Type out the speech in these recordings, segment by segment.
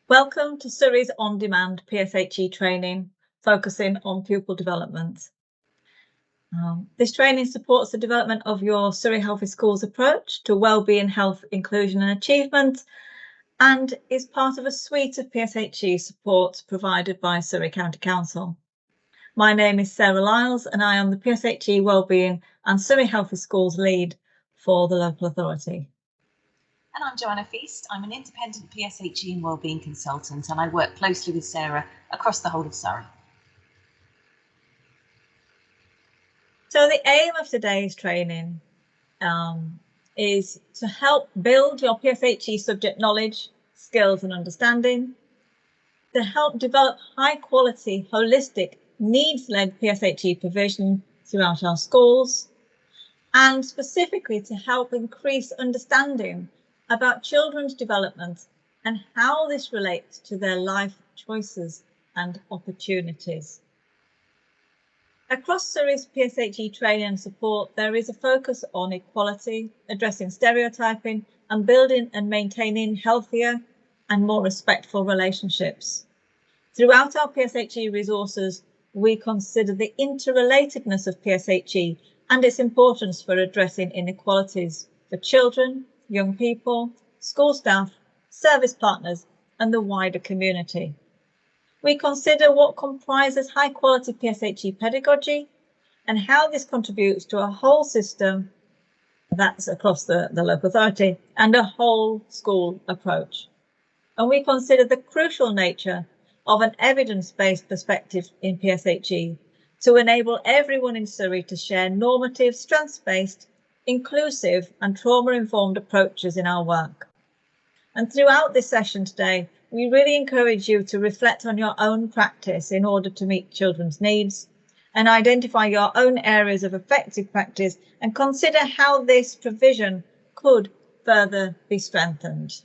Welcome to Surrey's on-demand PSHE training, focusing on pupil development. This training supports the development of your Surrey Healthy Schools approach to wellbeing, health, inclusion and achievement, and is part of a suite of PSHE support provided by Surrey County Council. My name is Sarah Lyles and I am the PSHE Wellbeing and Surrey Healthy Schools lead for the local authority. And I'm Joanna Feast. I'm an independent PSHE and wellbeing consultant and I work closely with Sarah across the whole of Surrey. So the aim of today's training is to help build your PSHE subject knowledge, skills and understanding, to help develop high quality, holistic, needs-led PSHE provision throughout our schools, and specifically to help increase understanding about children's development and how this relates to their life choices and opportunities. Across Surrey's PSHE training and support, there is a focus on equality, addressing stereotyping and building and maintaining healthier and more respectful relationships. Throughout our PSHE resources, we consider the interrelatedness of PSHE and its importance for addressing inequalities for children, young people, school staff, service partners, and the wider community. We consider what comprises high quality PSHE pedagogy and how this contributes to a whole system that's across the local authority and a whole school approach. And we consider the crucial nature of an evidence-based perspective in PSHE to enable everyone in Surrey to share normative, strengths-based, inclusive and trauma-informed approaches in our work. And throughout this session today, we really encourage you to reflect on your own practice in order to meet children's needs and identify your own areas of effective practice and consider how this provision could further be strengthened.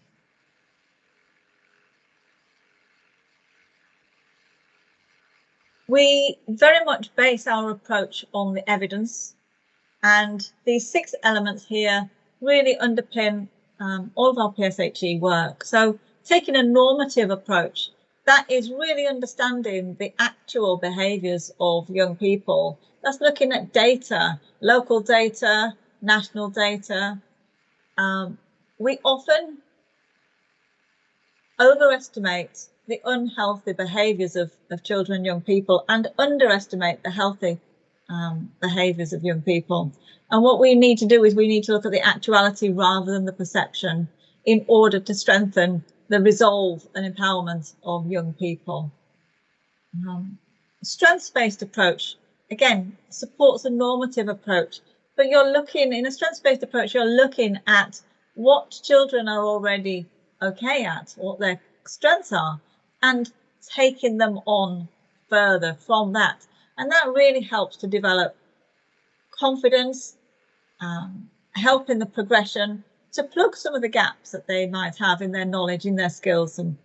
We very much base our approach on the evidence, and these 6 elements here really underpin all of our PSHE work. So taking a normative approach, that is really understanding the actual behaviours of young people. That's looking at data, local data, national data. We often overestimate the unhealthy behaviours of children and young people and underestimate the healthy behaviours of young people. And what we need to do is we need to look at the actuality rather than the perception in order to strengthen the resolve and empowerment of young people. Strengths-based approach, again, supports a normative approach, but you're looking, in a strengths-based approach, you're looking at what children are already okay at, what their strengths are, and taking them on further from that. And that really helps to develop confidence, help in the progression, to plug some of the gaps that they might have in their knowledge, in their skills, and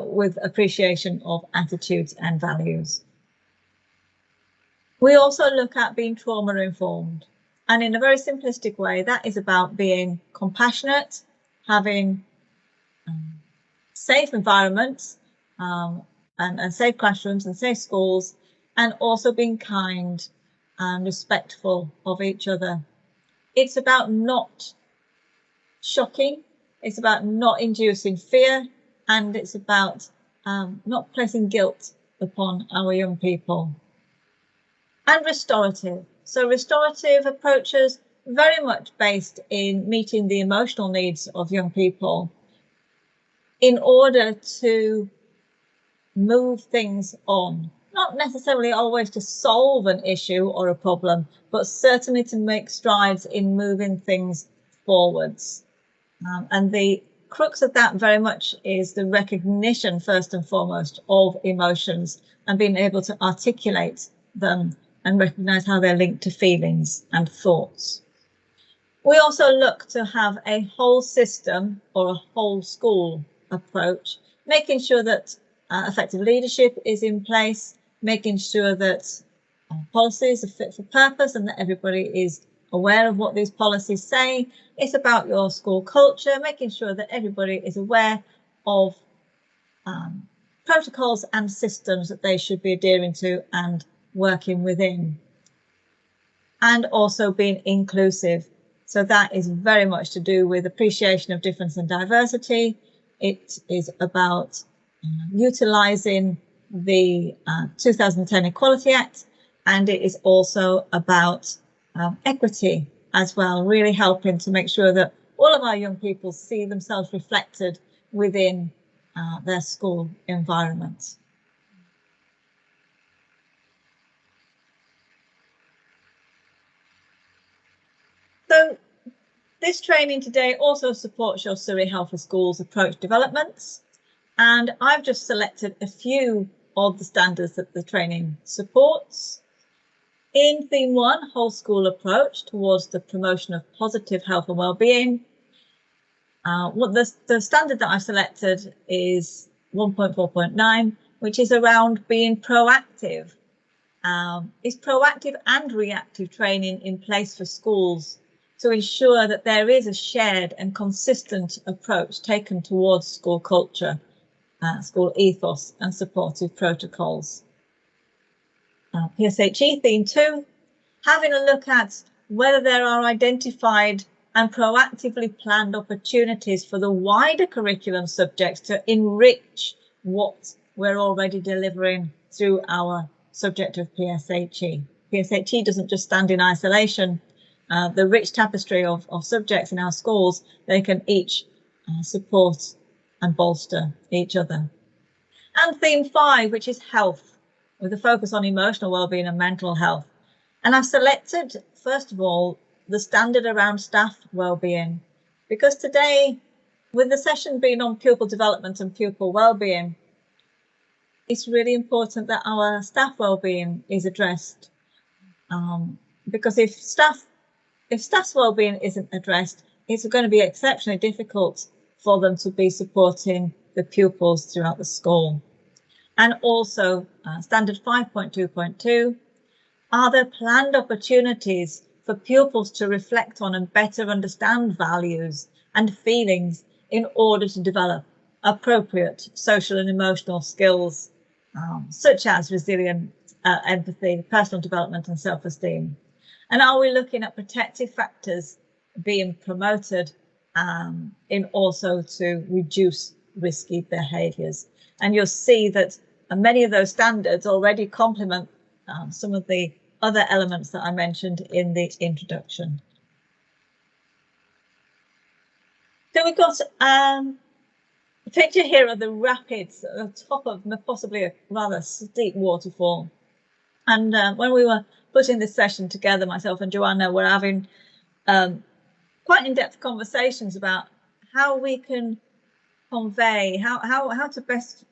with appreciation of attitudes and values. We also look at being trauma-informed. And in a very simplistic way, that is about being compassionate, having safe environments and safe classrooms and safe schools, and also being kind and respectful of each other. It's about not shocking, it's about not inducing fear, and it's about not placing guilt upon our young people. And restorative. So restorative approaches very much based in meeting the emotional needs of young people in order to move things on. Not necessarily always to solve an issue or a problem, but certainly to make strides in moving things forwards. And the crux of that very much is the recognition, first and foremost, of emotions and being able to articulate them and recognise how they're linked to feelings and thoughts. We also look to have a whole system or a whole school approach, making sure that effective leadership is in place, making sure that policies are fit for purpose and that everybody is aware of what these policies say. It's about your school culture, making sure that everybody is aware of protocols and systems that they should be adhering to and working within. And also being inclusive. So that is very much to do with appreciation of difference and diversity. It is about utilising the 2010 Equality Act, and it is also about equity as well, really helping to make sure that all of our young people see themselves reflected within their school environment. So this training today also supports your Surrey Health for Schools approach developments, and I've just selected a few of the standards that the training supports. In theme 1, whole school approach towards the promotion of positive health and well-being, the standard that I've selected is 1.4.9, which is around being proactive. Is proactive and reactive training in place for schools to ensure that there is a shared and consistent approach taken towards school culture, school ethos and supportive protocols. PSHE theme 2, having a look at whether there are identified and proactively planned opportunities for the wider curriculum subjects to enrich what we're already delivering through our subject of PSHE. PSHE doesn't just stand in isolation. The rich tapestry of subjects in our schools, they can each support and bolster each other. And theme 5, which is health, with a focus on emotional well-being and mental health. And I've selected, first of all, the standard around staff well-being, because today, with the session being on pupil development and pupil well-being, it's really important that our staff well-being is addressed. Because if staff's well-being isn't addressed, it's going to be exceptionally difficult for them to be supporting the pupils throughout the school. And also, standard 5.2.2, are there planned opportunities for pupils to reflect on and better understand values and feelings in order to develop appropriate social and emotional skills, such as resilience, empathy, personal development and self-esteem? And are we looking at protective factors being promoted in also to reduce risky behaviours? And you'll see that many of those standards already complement some of the other elements that I mentioned in the introduction. So we've got a picture here of the rapids at the top of possibly a rather steep waterfall. And when we were putting this session together, myself and Joanna were having quite in-depth conversations about how we can convey, how to best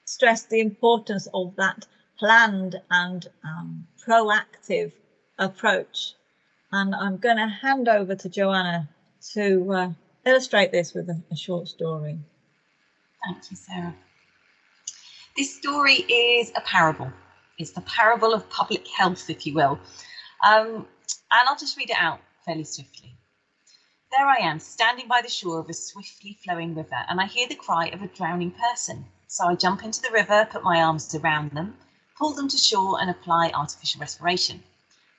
stress the importance of that planned and proactive approach. And I'm going to hand over to Joanna to illustrate this with a short story. Thank you, Sarah. This story is a parable. It's the parable of public health, if you will. And I'll just read it out fairly swiftly. There I am, standing by the shore of a swiftly flowing river, and I hear the cry of a drowning person. So I jump into the river, put my arms around them, pull them to shore and apply artificial respiration.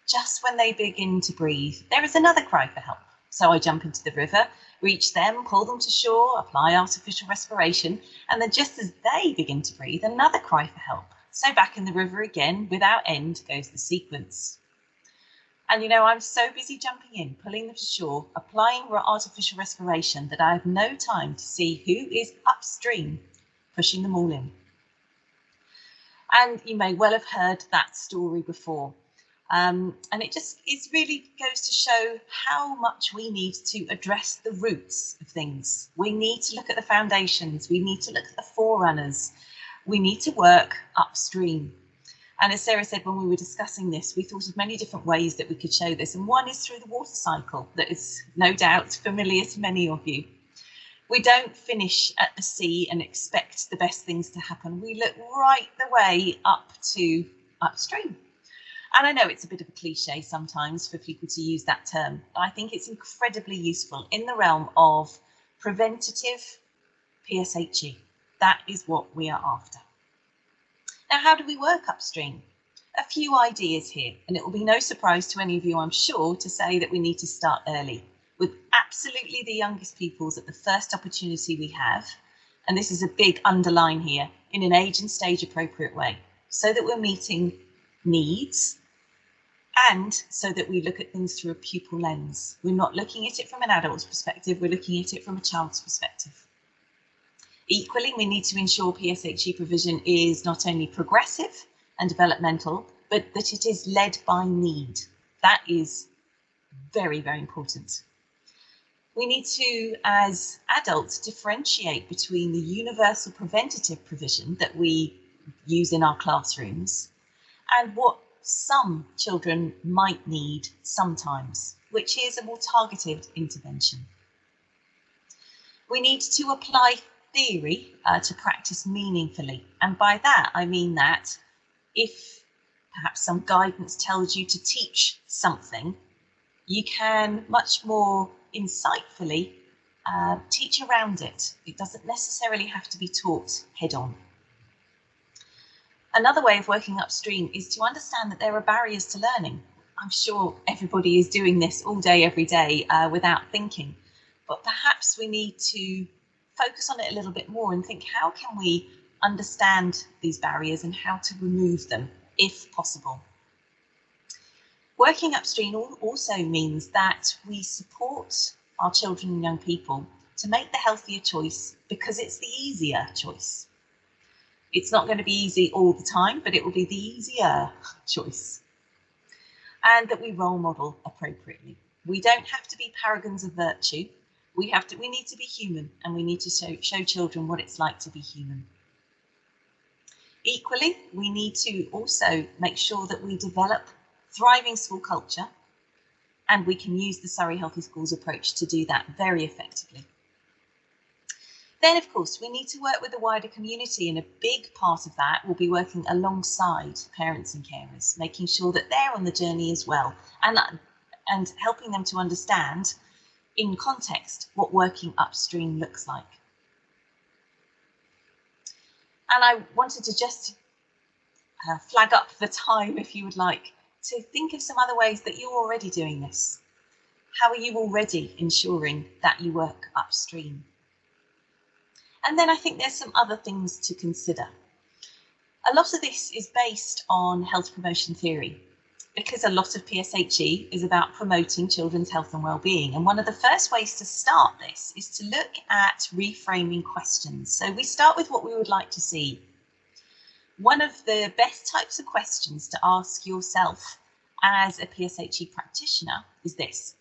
Just when they begin to breathe, there is another cry for help. So I jump into the river, reach them, pull them to shore, apply artificial respiration, and then just as they begin to breathe, another cry for help. So back in the river again, without end goes the sequence. And you know, I'm so busy jumping in, pulling them to shore, applying artificial respiration that I have no time to see who is upstream, pushing them all in. And you may well have heard that story before. And it really goes to show how much we need to address the roots of things. We need to look at the foundations. We need to look at the forerunners. We need to work upstream. And as Sarah said, when we were discussing this, we thought of many different ways that we could show this. And one is through the water cycle that is no doubt familiar to many of you. We don't finish at the sea and expect the best things to happen. We look right the way up to upstream. And I know it's a bit of a cliche sometimes for people to use that term, but I think it's incredibly useful in the realm of preventative PSHE. That is what we are after. Now, how do we work upstream? A few ideas here, and it will be no surprise to any of you, I'm sure, to say that we need to start early with absolutely the youngest pupils at the first opportunity we have. And this is a big underline here, in an age and stage appropriate way, so that we're meeting needs and so that we look at things through a pupil lens. We're not looking at it from an adult's perspective, we're looking at it from a child's perspective. Equally, we need to ensure PSHE provision is not only progressive and developmental, but that it is led by need. That is very, very important. We need to, as adults, differentiate between the universal preventative provision that we use in our classrooms and what some children might need sometimes, which is a more targeted intervention. We need to apply theory to practice meaningfully. And by that, I mean that if perhaps some guidance tells you to teach something, you can much more insightfully teach around it. It doesn't necessarily have to be taught head on. Another way of working upstream is to understand that there are barriers to learning. I'm sure everybody is doing this all day, every day without thinking, but perhaps we need to focus on it a little bit more and think, how can we understand these barriers and how to remove them if possible? Working upstream also means that we support our children and young people to make the healthier choice because it's the easier choice. It's not going to be easy all the time, but it will be the easier choice. And that we role model appropriately. We don't have to be paragons of virtue. We need to be human, and we need to show children what it's like to be human. Equally, we need to also make sure that we develop thriving school culture, and we can use the Surrey Healthy Schools approach to do that very effectively. Then, of course, we need to work with the wider community, and a big part of that will be working alongside parents and carers, making sure that they're on the journey as well, and helping them to understand in context what working upstream looks like. And I wanted to just flag up the time, if you would like, to think of some other ways that you're already doing this. How are you already ensuring that you work upstream? And then I think there's some other things to consider. A lot of this is based on health promotion theory, because a lot of PSHE is about promoting children's health and well-being. And one of the first ways to start this is to look at reframing questions. So we start with what we would like to see. One of the best types of questions to ask yourself as a PSHE practitioner is this: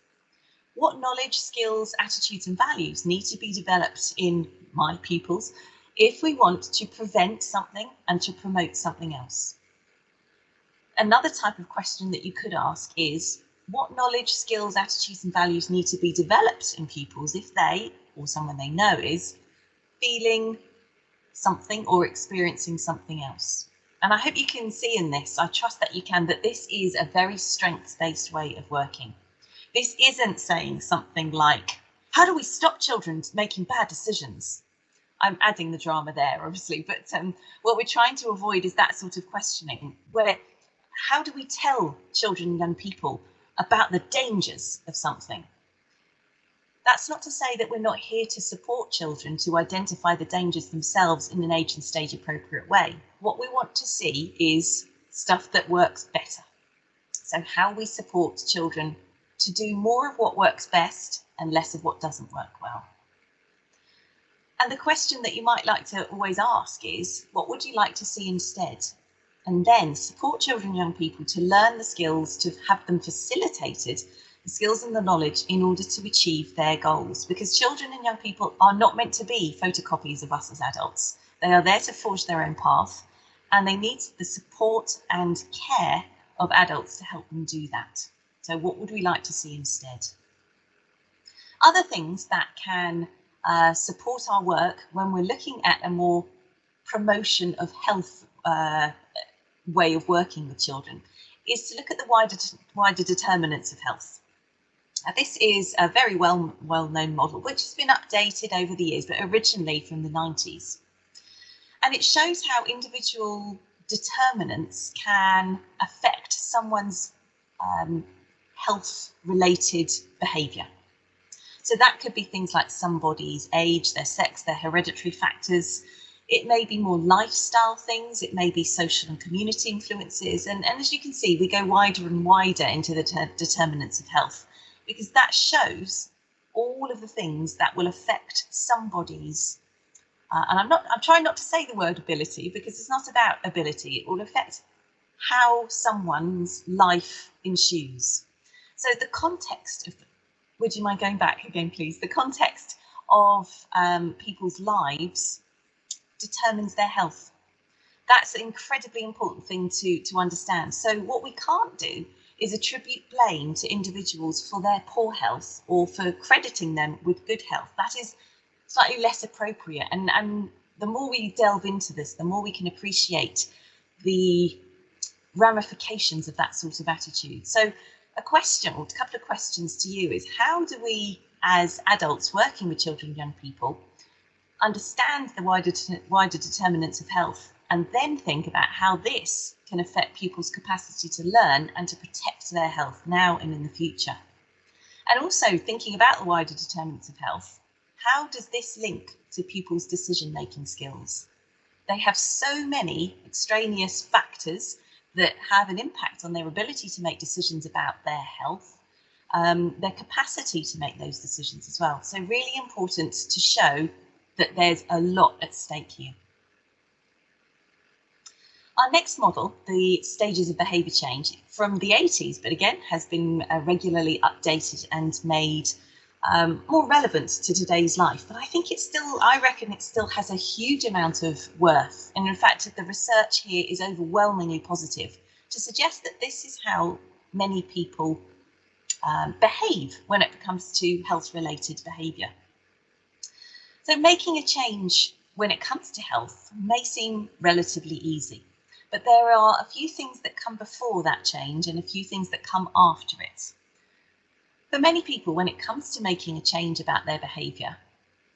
what knowledge, skills, attitudes and values need to be developed in my pupils if we want to prevent something and to promote something else? Another type of question that you could ask is, what knowledge, skills, attitudes and values need to be developed in pupils if they, or someone they know, is feeling something or experiencing something else? And I hope you can see in this, I trust that you can, that this is a very strengths-based way of working. This isn't saying something like, how do we stop children making bad decisions? I'm adding the drama there, obviously, but what we're trying to avoid is that sort of questioning, where how do we tell children and young people about the dangers of something? That's not to say that we're not here to support children to identify the dangers themselves in an age and stage appropriate way. What we want to see is stuff that works better. So how we support children to do more of what works best and less of what doesn't work well. And the question that you might like to always ask is, what would you like to see instead? And then support children and young people to learn the skills, to have them facilitated, the skills and the knowledge in order to achieve their goals. Because children and young people are not meant to be photocopies of us as adults. They are there to forge their own path, and they need the support and care of adults to help them do that. So what would we like to see instead? Other things that can support our work when we're looking at a more promotion of health way of working with children is to look at the wider determinants of health. Now, this is a very well-known model which has been updated over the years, but originally from the 90s. And it shows how individual determinants can affect someone's health-related behaviour. So that could be things like somebody's age, their sex, their hereditary factors. It may be more lifestyle things. It may be social and community influences. And as you can see, we go wider and wider into the determinants of health, because that shows all of the things that will affect somebody's, and I'm trying not to say the word ability, because it's not about ability. It will affect how someone's life ensues. So the context of, would you mind going back again, please? The context of people's lives determines their health. That's an incredibly important thing to understand. So what we can't do is attribute blame to individuals for their poor health or for crediting them with good health. That is slightly less appropriate. And the more we delve into this, the more we can appreciate the ramifications of that sort of attitude. So a question, or a couple of questions to you is, how do we, as adults working with children and young people, understand the wider determinants of health, and then think about how this can affect pupils' capacity to learn and to protect their health now and in the future? And also thinking about the wider determinants of health, how does this link to pupils' decision-making skills? They have so many extraneous factors that have an impact on their ability to make decisions about their health, their capacity to make those decisions as well. So really important to show that there's a lot at stake here. Our next model, the stages of behaviour change, from the 80s, but again has been regularly updated and made more relevant to today's life. But I think I reckon it still has a huge amount of worth. And in fact, the research here is overwhelmingly positive to suggest that this is how many people behave when it comes to health-related behaviour. So making a change when it comes to health may seem relatively easy, but there are a few things that come before that change and a few things that come after it. For many people, when it comes to making a change about their behaviour,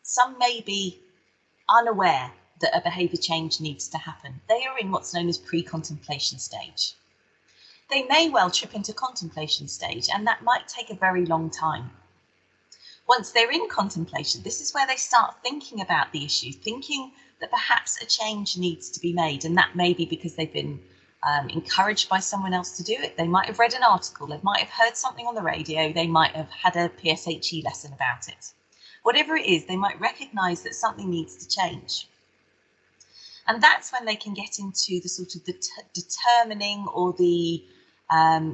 some may be unaware that a behaviour change needs to happen. They are in what's known as pre-contemplation stage. They may well trip into contemplation stage, and that might take a very long time. Once they're in contemplation, this is where they start thinking about the issue, thinking that perhaps a change needs to be made, and that may be because they've been encouraged by someone else to do it. They might have read an article, they might have heard something on the radio, they might have had a PSHE lesson about it. Whatever it is, they might recognise that something needs to change. And that's when they can get into the sort of the determining or the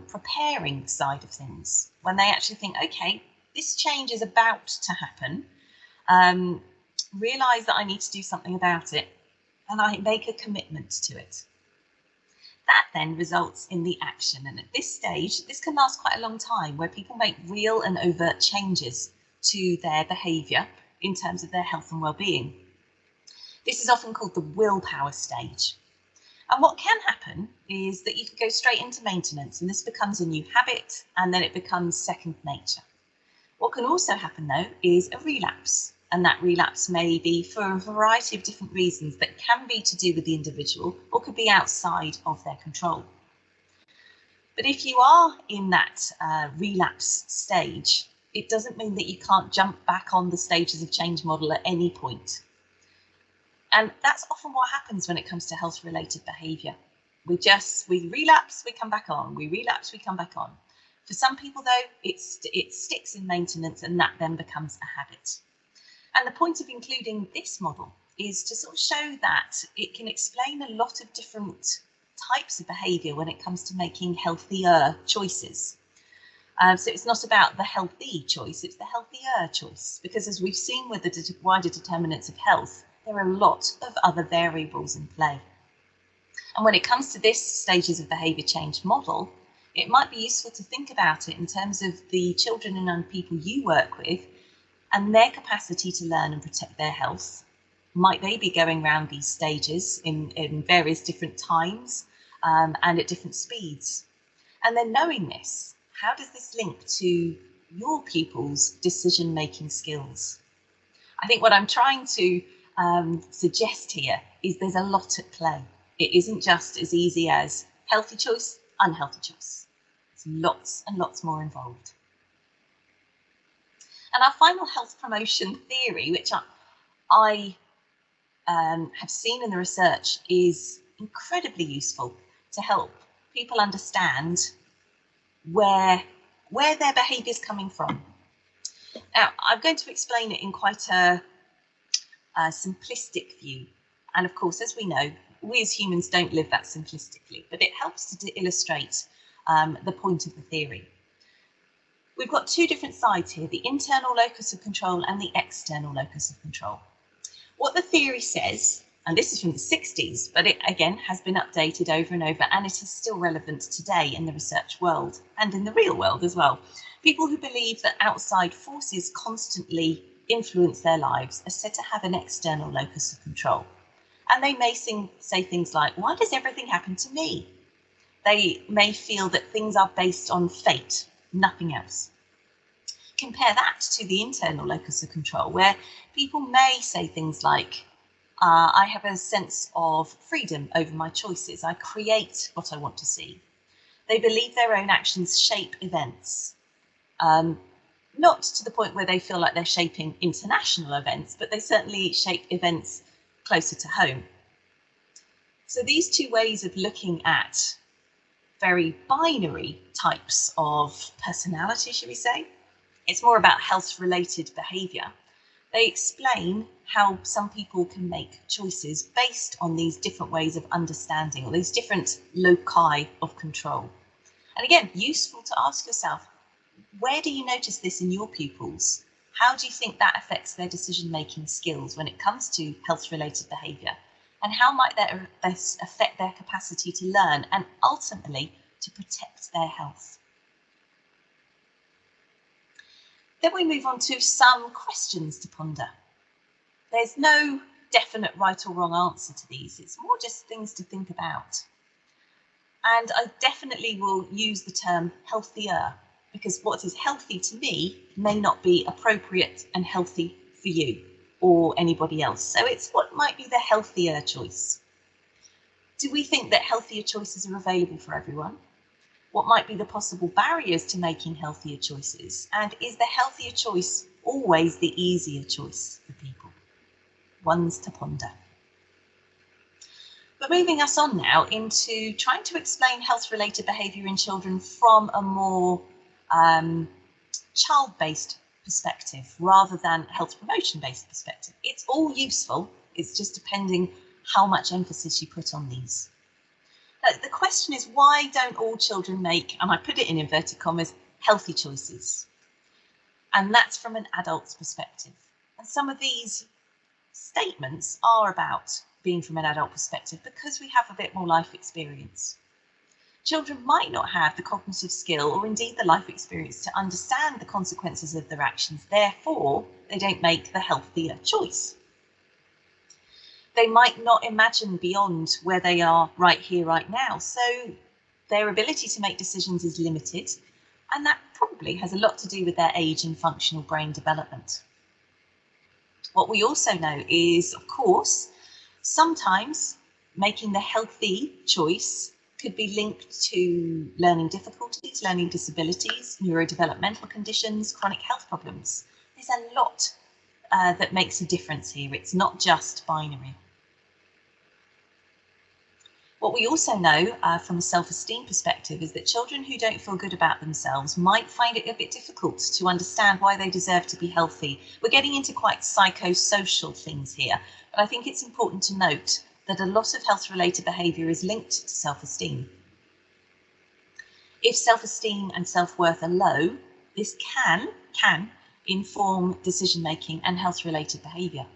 preparing side of things, when they actually think, okay, this change is about to happen, realise that I need to do something about it, and I make a commitment to it. That then results in the action, and at this stage, this can last quite a long time, where people make real and overt changes to their behaviour in terms of their health and well-being. This is often called the willpower stage. And what can happen is that you can go straight into maintenance, and this becomes a new habit, and then it becomes second nature. What can also happen, though, is a relapse, and that relapse may be for a variety of different reasons that can be to do with the individual or could be outside of their control. But if you are in that relapse stage, it doesn't mean that you can't jump back on the stages of change model at any point. And that's often what happens when it comes to health-related behaviour. We relapse, we come back on, we relapse, we come back on. For some people, though, it sticks in maintenance, and that then becomes a habit. And the point of including this model is to sort of show that it can explain a lot of different types of behaviour when it comes to making healthier choices. So it's not about the healthy choice, it's the healthier choice. Because as we've seen with the wider determinants of health, there are a lot of other variables in play. And when it comes to this stages of behaviour change model, it might be useful to think about it in terms of the children and young people you work with and their capacity to learn and protect their health. Might they be going around these stages in various different times and at different speeds? And then knowing this, how does this link to your pupils' decision-making skills? I think what I'm trying to suggest here is there's a lot at play. It isn't just as easy as healthy choice, unhealthy choice. There's lots and lots more involved. And our final health promotion theory, which I have seen in the research, is incredibly useful to help people understand where their behaviour is coming from. Now, I'm going to explain it in quite a simplistic view. And of course, as we know, we as humans don't live that simplistically, but it helps to illustrate the point of the theory. We've got two different sides here, the internal locus of control and the external locus of control. What the theory says, and this is from the 60s, but it again has been updated over and over, and it is still relevant today in the research world and in the real world as well. People who believe that outside forces constantly influence their lives are said to have an external locus of control. And they may say things like, why does everything happen to me? They may feel that things are based on fate, nothing else. Compare that to the internal locus of control, where people may say things like, I have a sense of freedom over my choices. I create what I want to see. They believe their own actions shape events. Not to the point where they feel like they're shaping international events, but they certainly shape events closer to home. So these two ways of looking at very binary types of personality, should we say, it's more about health-related behaviour. They explain how some people can make choices based on these different ways of understanding, or these different loci of control. And again, useful to ask yourself, where do you notice this in your pupils? How do you think that affects their decision-making skills when it comes to health-related behaviour? And how might that affect their capacity to learn and ultimately to protect their health? Then we move on to some questions to ponder. There's no definite right or wrong answer to these. It's more just things to think about. And I definitely will use the term healthier, because what is healthy to me may not be appropriate and healthy for you or anybody else. So it's what might be the healthier choice. Do we think that healthier choices are available for everyone? What might be the possible barriers to making healthier choices? And is the healthier choice always the easier choice for people? Ones to ponder. But moving us on now into trying to explain health-related behaviour in children from a more child-based perspective rather than health promotion-based perspective. It's all useful, it's just depending how much emphasis you put on these. The question is, why don't all children make, and I put it in inverted commas, healthy choices? And that's from an adult's perspective. And some of these statements are about being from an adult perspective because we have a bit more life experience. Children might not have the cognitive skill or indeed the life experience to understand the consequences of their actions. Therefore, they don't make the healthier choice. They might not imagine beyond where they are right here, right now. So their ability to make decisions is limited, and that probably has a lot to do with their age and functional brain development. What we also know is, of course, sometimes making the healthy choice could be linked to learning difficulties, learning disabilities, neurodevelopmental conditions, chronic health problems. There's a lot that makes a difference here. It's not just binary. What we also know from a self-esteem perspective is that children who don't feel good about themselves might find it a bit difficult to understand why they deserve to be healthy. We're getting into quite psychosocial things here, but I think it's important to note that a lot of health-related behaviour is linked to self-esteem. If self-esteem and self-worth are low, this can inform decision-making and health-related behaviour.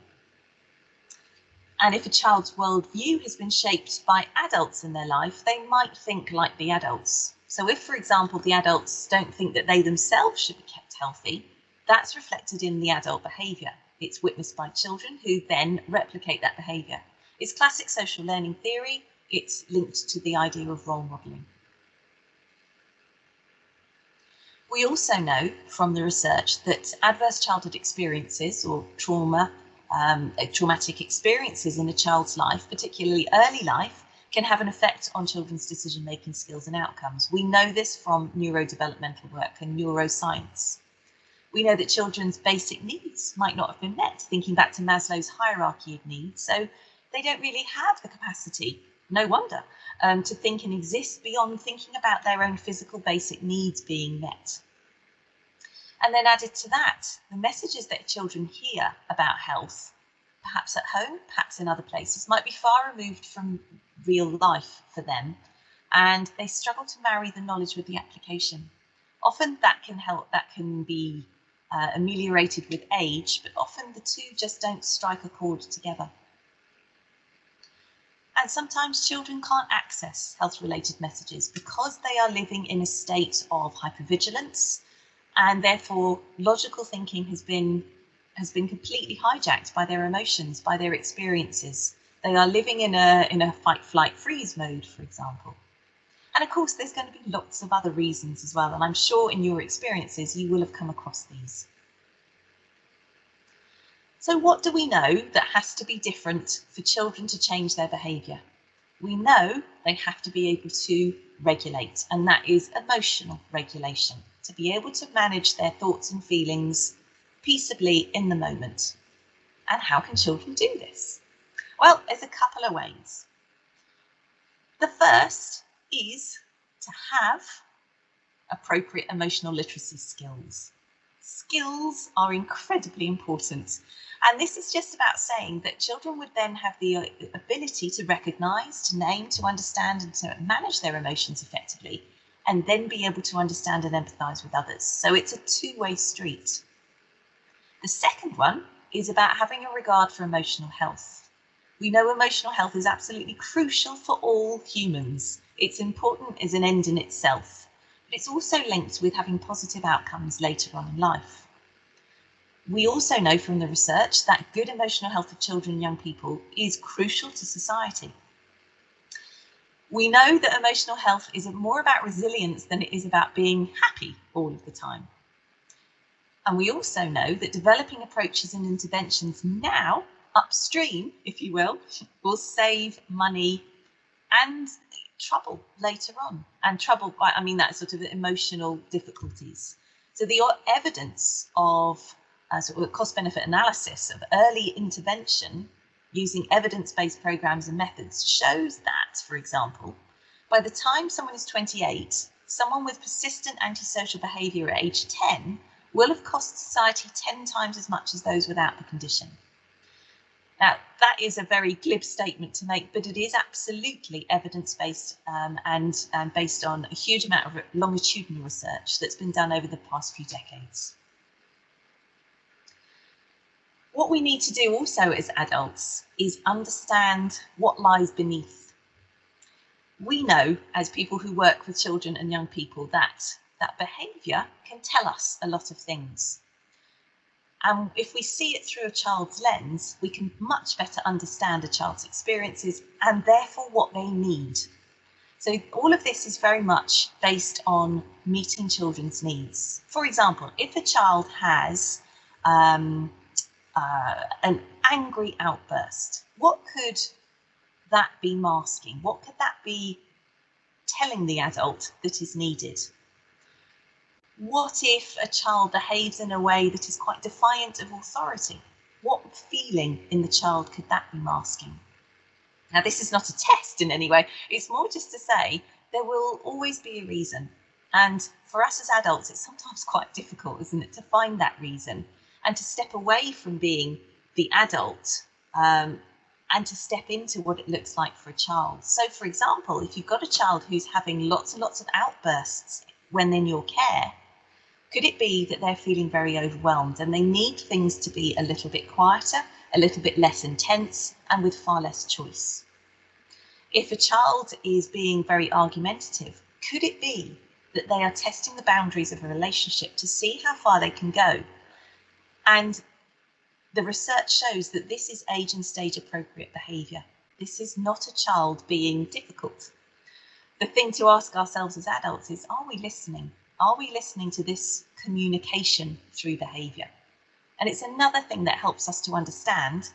And if a child's worldview has been shaped by adults in their life, they might think like the adults. So if, for example, the adults don't think that they themselves should be kept healthy, that's reflected in the adult behaviour. It's witnessed by children who then replicate that behaviour. It's classic social learning theory. It's linked to the idea of role modelling. We also know from the research that adverse childhood experiences or trauma traumatic experiences in a child's life, particularly early life, can have an effect on children's decision-making skills and outcomes. We know this from neurodevelopmental work and neuroscience. We know that children's basic needs might not have been met, thinking back to Maslow's hierarchy of needs, so they don't really have the capacity, no wonder, to think and exist beyond thinking about their own physical basic needs being met. And then added to that, the messages that children hear about health, perhaps at home, perhaps in other places, might be far removed from real life for them, and they struggle to marry the knowledge with the application. Often that can be ameliorated with age, but often the two just don't strike a chord together. And sometimes children can't access health-related messages because they are living in a state of hypervigilance, and therefore logical thinking has been completely hijacked by their emotions, by their experiences. They are living in a fight, flight, freeze mode, for example. And of course, there's going to be lots of other reasons as well, and I'm sure in your experiences you will have come across these. So what do we know that has to be different for children to change their behaviour? We know they have to be able to regulate, and that is emotional regulation, to be able to manage their thoughts and feelings peaceably in the moment. And how can children do this? Well, there's a couple of ways. The first is to have appropriate emotional literacy skills. Skills are incredibly important. And this is just about saying that children would then have the ability to recognise, to name, to understand and to manage their emotions effectively, and then be able to understand and empathise with others. So it's a two-way street. The second one is about having a regard for emotional health. We know emotional health is absolutely crucial for all humans. It's important as an end in itself, but it's also linked with having positive outcomes later on in life. We also know from the research that good emotional health of children and young people is crucial to society. We know that emotional health is more about resilience than it is about being happy all of the time. And we also know that developing approaches and interventions now, upstream, if you will save money and trouble later on. And trouble, I mean that sort of emotional difficulties. So the evidence of sort of cost-benefit analysis of early intervention using evidence-based programs and methods shows that, for example, by the time someone is 28, someone with persistent antisocial behaviour at age 10 will have cost society 10 times as much as those without the condition. Now, that is a very glib statement to make, but it is absolutely evidence-based and based on a huge amount of longitudinal research that's been done over the past few decades. What we need to do also as adults is understand what lies beneath. We know, as people who work with children and young people, that behaviour can tell us a lot of things. And if we see it through a child's lens, we can much better understand a child's experiences and therefore what they need. So all of this is very much based on meeting children's needs. For example, if a child has an angry outburst, what could that be masking? What could that be telling the adult that is needed? What if a child behaves in a way that is quite defiant of authority? What feeling in the child could that be masking? Now, this is not a test in any way. It's more just to say there will always be a reason. And for us as adults, it's sometimes quite difficult, isn't it, to find that reason and to step away from being the adult and to step into what it looks like for a child. So, for example, if you've got a child who's having lots and lots of outbursts when in your care, could it be that they're feeling very overwhelmed and they need things to be a little bit quieter, a little bit less intense, and with far less choice? If a child is being very argumentative, could it be that they are testing the boundaries of a relationship to see how far they can go? And the research shows that this is age and stage appropriate behaviour. This is not a child being difficult. The thing to ask ourselves as adults is, are we listening? Are we listening to this communication through behaviour? And it's another thing that helps us to understand,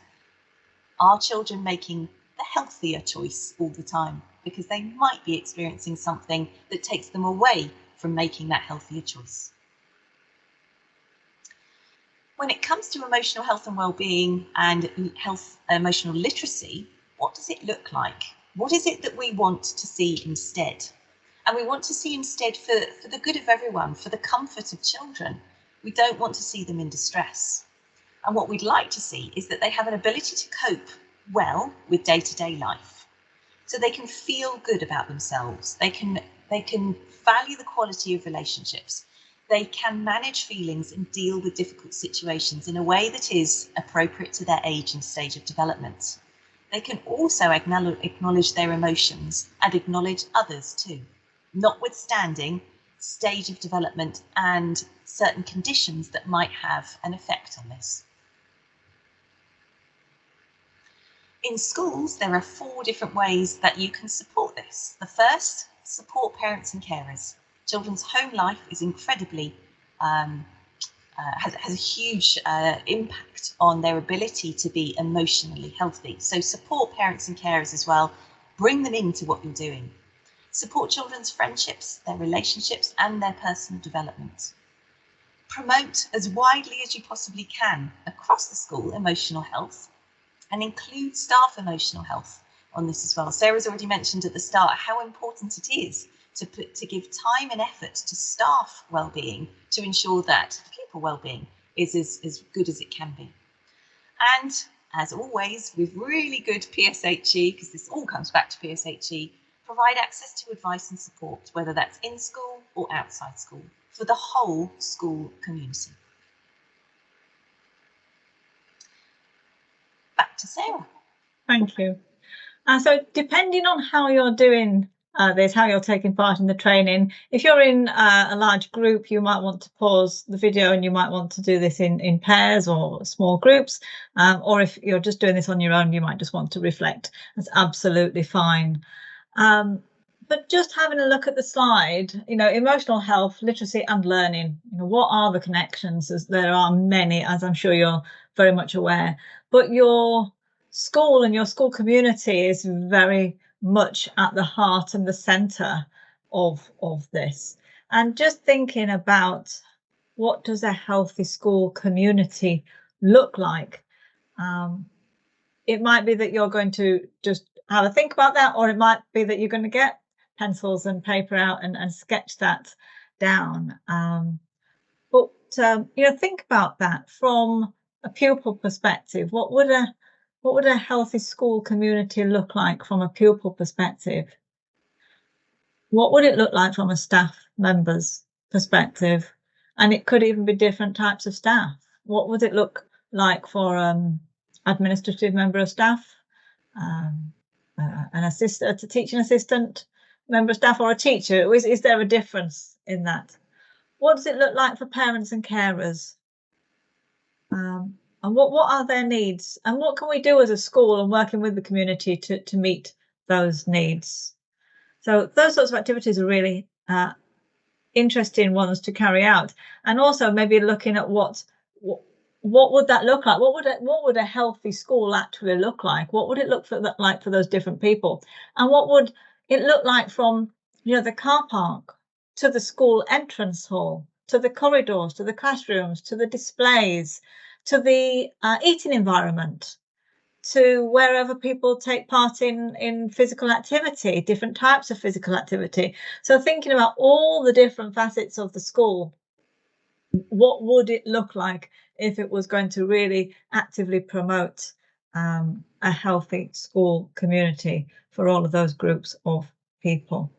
are children making the healthier choice all the time? Because they might be experiencing something that takes them away from making that healthier choice. When it comes to emotional health and well-being and emotional literacy, what does it look like? What is it that we want to see instead? And we want to see instead for the good of everyone, for the comfort of children. We don't want to see them in distress. And what we'd like to see is that they have an ability to cope well with day-to-day life. So they can feel good about themselves. They can value the quality of relationships. They can manage feelings and deal with difficult situations in a way that is appropriate to their age and stage of development. They can also acknowledge their emotions and acknowledge others too, notwithstanding stage of development and certain conditions that might have an effect on this. In schools, there are 4 different ways that you can support this. The first, support parents and carers. Children's home life is incredibly, has a huge impact on their ability to be emotionally healthy. So support parents and carers as well. Bring them into what you're doing. Support children's friendships, their relationships, and their personal development. Promote as widely as you possibly can across the school emotional health, and include staff emotional health on this as well. Sarah's already mentioned at the start how important it is to give time and effort to staff well-being to ensure that pupil well-being is as good as it can be. And as always, with really good PSHE, because this all comes back to PSHE, provide access to advice and support, whether that's in school or outside school, for the whole school community. Back to Sarah. Thank you. So depending on how you're doing this, how you're taking part in the training, if you're in a large group, you might want to pause the video and you might want to do this in pairs or small groups. Or if you're just doing this on your own, you might just want to reflect. That's absolutely fine. But just having a look at the slide, emotional health, literacy and learning, what are the connections? As there are many, as I'm sure you're very much aware, but your school and your school community is very much at the heart and the centre of this. And just thinking about, what does a healthy school community look like? It might be that you're going to just have a think about that, or it might be that you're going to get pencils and paper out and sketch that down. But think about that from a pupil perspective. What would a healthy school community look like from a pupil perspective? What would it look like from a staff member's perspective? And it could even be different types of staff. What would it look like for administrative member of staff, a teaching assistant member of staff, or a teacher? Is there a difference in that? What does it look like for parents and carers? And what are their needs? And what can we do as a school and working with the community to meet those needs? So those sorts of activities are really interesting ones to carry out. And also maybe looking at what would that look like? What would a healthy school actually look like? What would it look like for those different people? And what would it look like from the car park to the school entrance hall, to the corridors, to the classrooms, to the displays, to the eating environment, to wherever people take part in physical activity, different types of physical activity. So thinking about all the different facets of the school, what would it look like if it was going to really actively promote a healthy school community for all of those groups of people?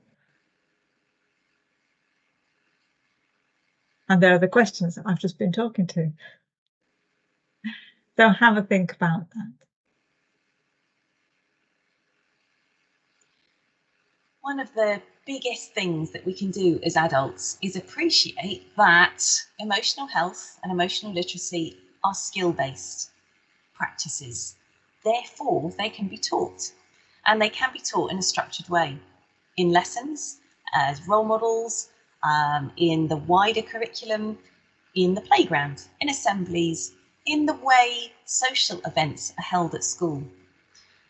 And there are the questions that I've just been talking to. So have a think about that. One of the biggest things that we can do as adults is appreciate that emotional health and emotional literacy are skill-based practices. Therefore, they can be taught, and they can be taught in a structured way, in lessons, as role models, in the wider curriculum, in the playground, in assemblies, in the way social events are held at school.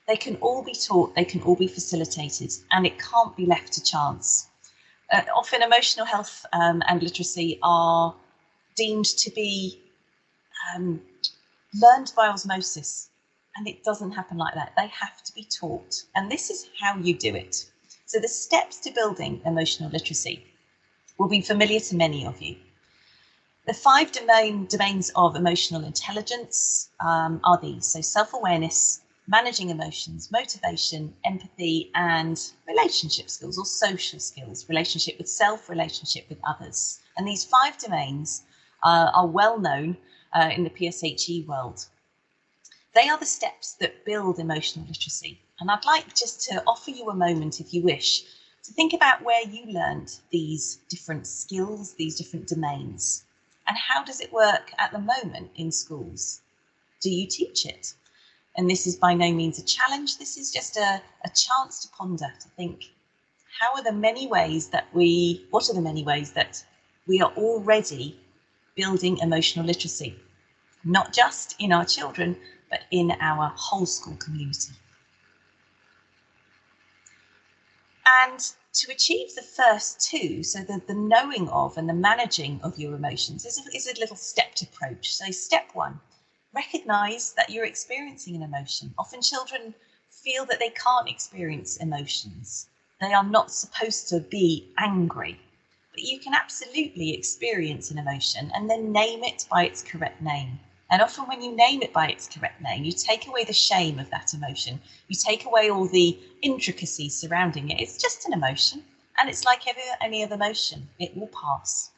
They can all be taught, they can all be facilitated, and it can't be left to chance. Often emotional health and literacy are deemed to be learned by osmosis, and it doesn't happen like that. They have to be taught, and this is how you do it. So the steps to building emotional literacy will be familiar to many of you. The 5 domains of emotional intelligence are these. So self-awareness, managing emotions, motivation, empathy, and relationship skills or social skills, relationship with self, relationship with others. And these 5 domains are well known in the PSHE world. They are the steps that build emotional literacy. And I'd like just to offer you a moment, if you wish, to think about where you learned these different skills, these different domains. And how does it work at the moment in schools? Do you teach it? And this is by no means a challenge. This is just a chance to ponder, to think, what are the many ways that we are already building emotional literacy, not just in our children, but in our whole school community. And to achieve the first 2, so the knowing of and the managing of your emotions is a little stepped approach. So step 1, recognise that you're experiencing an emotion. Often children feel that they can't experience emotions. They are not supposed to be angry, but you can absolutely experience an emotion and then name it by its correct name. And often when you name it by its correct name, you take away the shame of that emotion. You take away all the intricacies surrounding it. It's just an emotion, and it's like any other emotion. It will pass.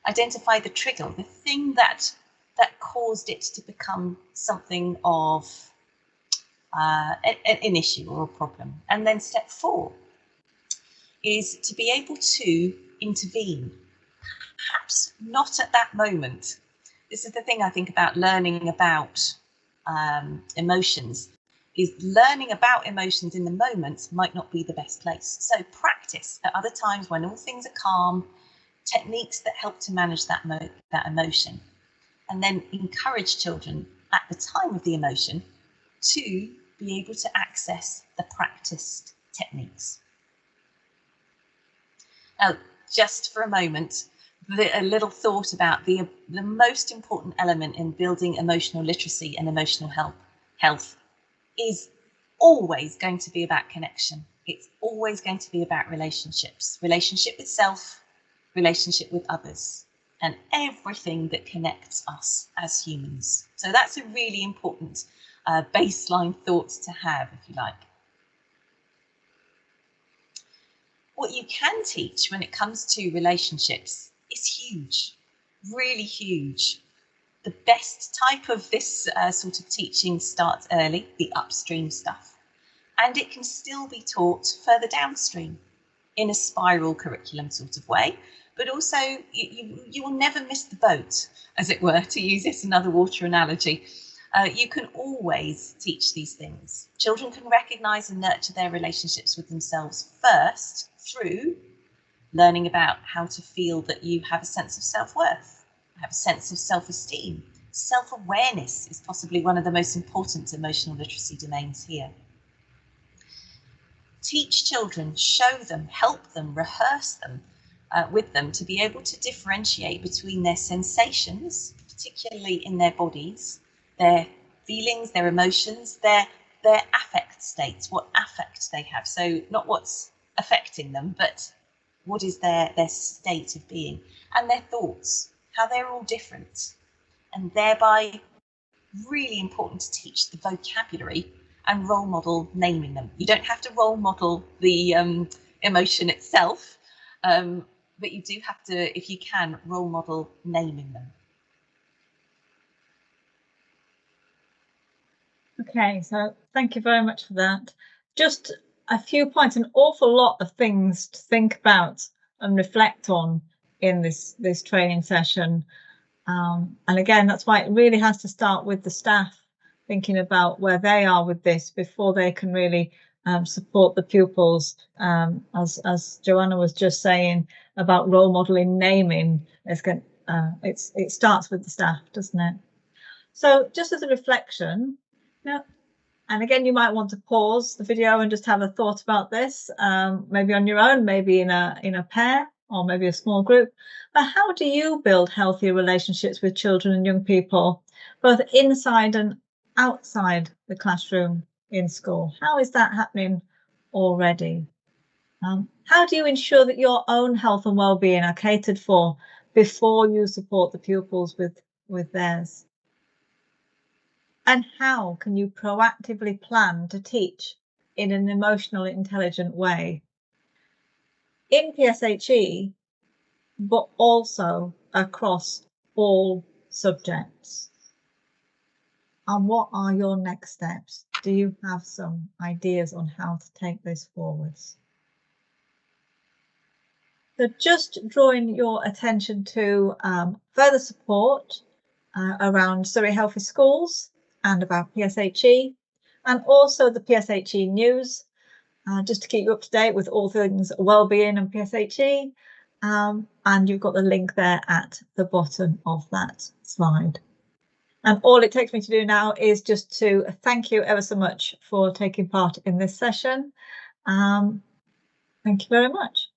Identify the trigger, the thing that caused it to become something of an issue or a problem. And then step 4 is to be able to intervene, perhaps not at that moment. This is the thing I think about learning about emotions, is learning about emotions in the moment might not be the best place. So practice at other times when all things are calm, techniques that help to manage that emotion, and then encourage children at the time of the emotion to be able to access the practiced techniques. Now, just for a moment, a little thought about the most important element in building emotional literacy and emotional health is always going to be about connection. It's always going to be about relationships, relationship with self, relationship with others, and everything that connects us as humans. So that's a really important baseline thought to have, if you like. What you can teach when it comes to relationships is huge, really huge. The best type of this sort of teaching starts early, the upstream stuff, and it can still be taught further downstream in a spiral curriculum sort of way, but also you will never miss the boat, as it were, to use this another water analogy. You can always teach these things. Children can recognise and nurture their relationships with themselves first through learning about how to feel that you have a sense of self-worth, have a sense of self-esteem. Self-awareness is possibly one of the most important emotional literacy domains here. Teach children, show them, help them, rehearse them with them to be able to differentiate between their sensations, particularly in their bodies, their feelings, their emotions, their affect states, what affect they have. So not what's affecting them, but what is their state of being, and their thoughts, how they're all different, and thereby really important to teach the vocabulary and role model naming them. You don't have to role model the emotion itself, but you do have to, if you can, role model naming them. Okay, so thank you very much for that. Just a few points, an awful lot of things to think about and reflect on in this training session. And again, that's why it really has to start with the staff thinking about where they are with this before they can really support the pupils. As Joanna was just saying about role modeling naming, it starts with the staff, doesn't it? So just as a reflection, now, and again, you might want to pause the video and just have a thought about this, maybe on your own, maybe in a pair, or maybe a small group. But how do you build healthier relationships with children and young people, both inside and outside the classroom in school? How is that happening already? How do you ensure that your own health and well-being are catered for before you support the pupils with theirs? And how can you proactively plan to teach in an emotionally intelligent way in PSHE, but also across all subjects? And what are your next steps? Do you have some ideas on how to take this forwards? So just drawing your attention to further support around Surrey Healthy Schools and about PSHE, and also the PSHE news, just to keep you up to date with all things wellbeing and PSHE. And you've got the link there at the bottom of that slide. And all it takes me to do now is just to thank you ever so much for taking part in this session. Thank you very much.